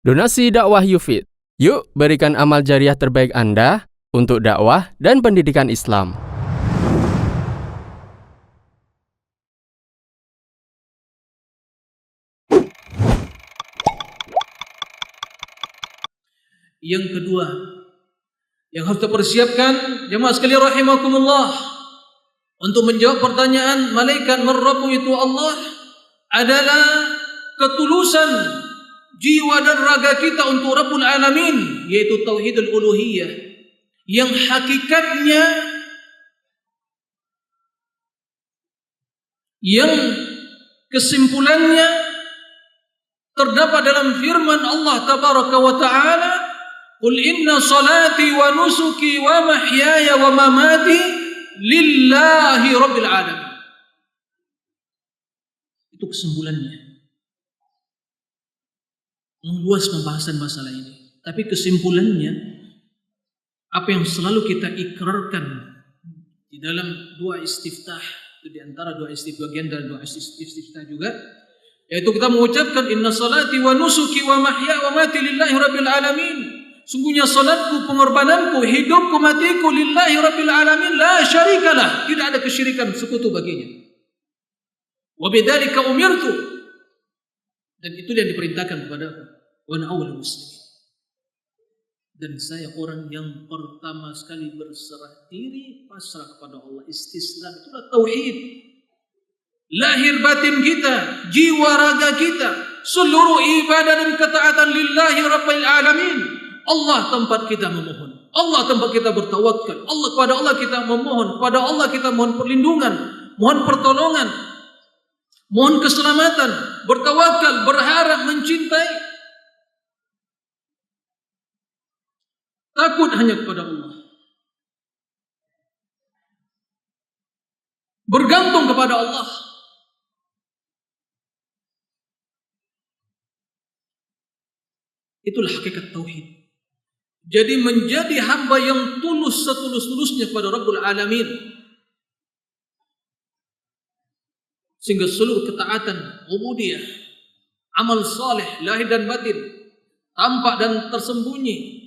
Donasi dakwah Yufid. Yuk berikan amal jariah terbaik Anda untuk dakwah dan pendidikan Islam. Yang kedua, yang harus kita persiapkan jemaah sekalian rahimakumullah, untuk menjawab pertanyaan malaikat man rabbu itu Allah, adalah ketulusan jiwa dan raga kita untuk Rabbul Alamin, yaitu tauhidul uluhiyah, yang hakikatnya, yang kesimpulannya terdapat dalam firman Allah tabaraka wa ta'ala, qul inna salati wa nusuki wa mahyaya wa mamati lillahi rabbil alamin. Itu kesimpulannya. Meluas pembahasan masalah ini, tapi kesimpulannya apa yang selalu kita ikrarkan di dalam doa istiftah, itu di antara doa istiftah, bagian dari doa istiftah juga, yaitu kita mengucapkan inna salati wa nusuki wa mahya wa mati lillahi rabbil alamin. Sungguhnya salatku, pengorbananku, hidupku, matiku lillahi rabbil alamin, la syarikalah, tidak ada kesyirikan sekutu baginya. Wa bidzalika umirtu, dan itu yang diperintahkan kepada aku. Wa ana awwalul muslimin, dan saya orang yang pertama sekali berserah diri, pasrah kepada Allah. Istislam itulah tauhid. Lahir batin kita, jiwa raga kita, seluruh ibadah dan ketaatan lillahi rabbil alamin. Allah tempat kita memohon, Allah tempat kita bertawakal, Allah, kepada Allah kita memohon, kepada Allah kita mohon perlindungan, mohon pertolongan, mohon keselamatan, bertawakal, berharap, mencintai. Takut hanya kepada Allah, bergantung kepada Allah. Itulah hakikat tauhid. Jadi menjadi hamba yang tulus setulus-tulusnya kepada Rabbul Alamin, sehingga seluruh ketaatan, ubudiyah, amal saleh lahir dan batin, tampak dan tersembunyi,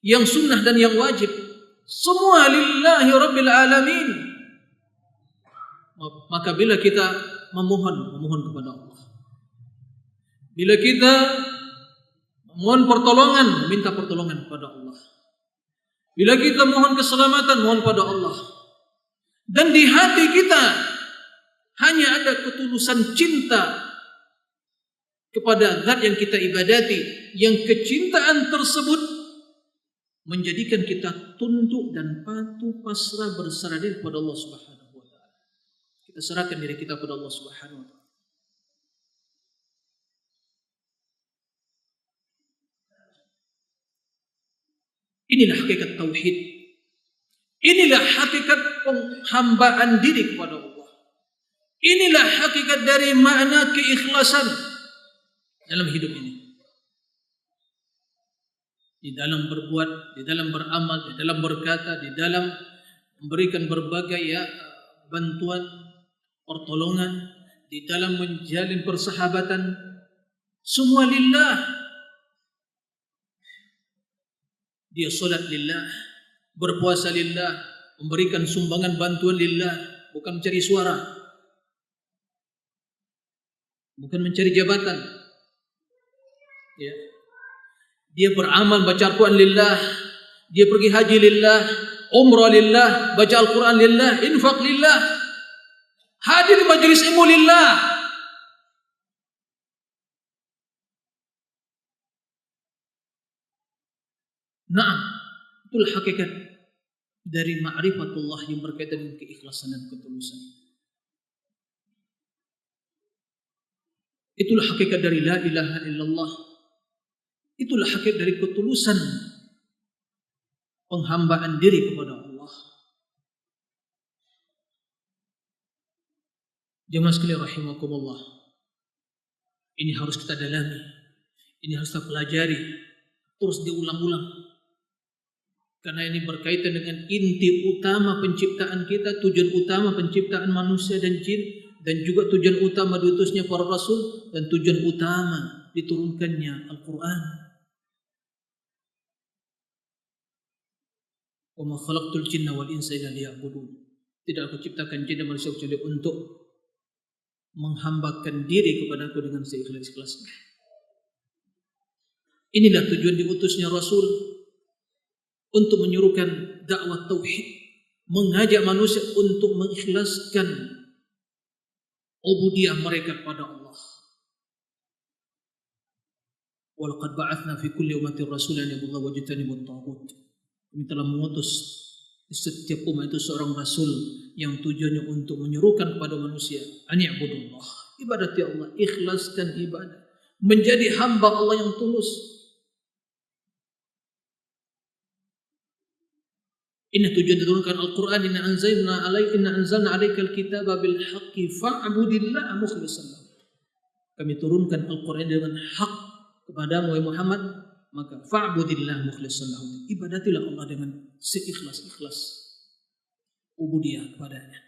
yang sunnah dan yang wajib, semua lillahi rabbil alamin. Maka bila kita memohon kepada Allah, bila kita mohon pertolongan, minta pertolongan kepada Allah, bila kita mohon keselamatan, mohon pada Allah, dan di hati kita hanya ada ketulusan cinta kepada zat yang kita ibadati, yang kecintaan tersebut menjadikan kita tunduk dan patuh, pasrah, berserah diri kepada Allah Subhanahu wa ta'ala. Kita serahkan diri kita kepada Allah Subhanahu wa ta'ala. Inilah hakikat tauhid. Inilah hakikat penghambaan diri kepada Allah. Inilah hakikat dari makna keikhlasan dalam hidup ini. Di dalam berbuat, di dalam beramal, di dalam berkata, di dalam memberikan berbagai bantuan, pertolongan, di dalam menjalin persahabatan, semua lillah. Dia solat lillah, berpuasa lillah, memberikan sumbangan bantuan lillah, bukan mencari suara, bukan mencari jabatan. Ya. Dia beramal, baca Al-Quran lillah, dia pergi haji lillah, umrah lillah, baca Al-Quran lillah, infak lillah, hadir di majlis ilmu lillah. Naam, itulah hakikat dari ma'rifatullah yang berkaitan dengan keikhlasan dan ketulusan. Itulah hakikat dari la ilaha illallah. Itulah hakikat dari ketulusan penghambaan diri kepada Allah. Jemaah sekalian rahimakumullah, ini harus kita dalami, ini harus kita pelajari, terus diulang-ulang, karena ini berkaitan dengan inti utama penciptaan kita, tujuan utama penciptaan manusia dan jin, dan juga tujuan utama diutusnya para rasul, dan tujuan utama diturunkannya Al-Quran. Wa ma khalaqtul jinna wal insa illa liya'budun. Tidak aku ciptakan jin dan manusia kecuali untuk menghambakan diri kepadaku dengan seikhlas-ikhlasnya. Inilah tujuan diutusnya Rasul, untuk menyuruhkan dakwah tauhid, mengajak manusia untuk mengikhlaskan ubudiyah mereka kepada Allah. Wa laqad ba'atsna fi kulli ummatin rasulan ya'budullaha wa yajtanibut taghut. Kami telah mengutus di setiap umat itu seorang rasul yang tujuannya untuk menyerukan kepada manusia an ya'budullah, ibadati Allah, ikhlaskan ibadah, menjadi hamba Allah yang tulus. Ini tujuan diturunkan Al-Quran. Inna anzalna alaikal kitaba bil haqqi fa'budillaha mukhlishan lahu. Kami turunkan Al-Quran dengan hak kepadamu wahai Muhammad, maka fa'budillaha mukhlishan lahu, ibadatilah Allah dengan seikhlas-ikhlas ubudiyah kepadanya.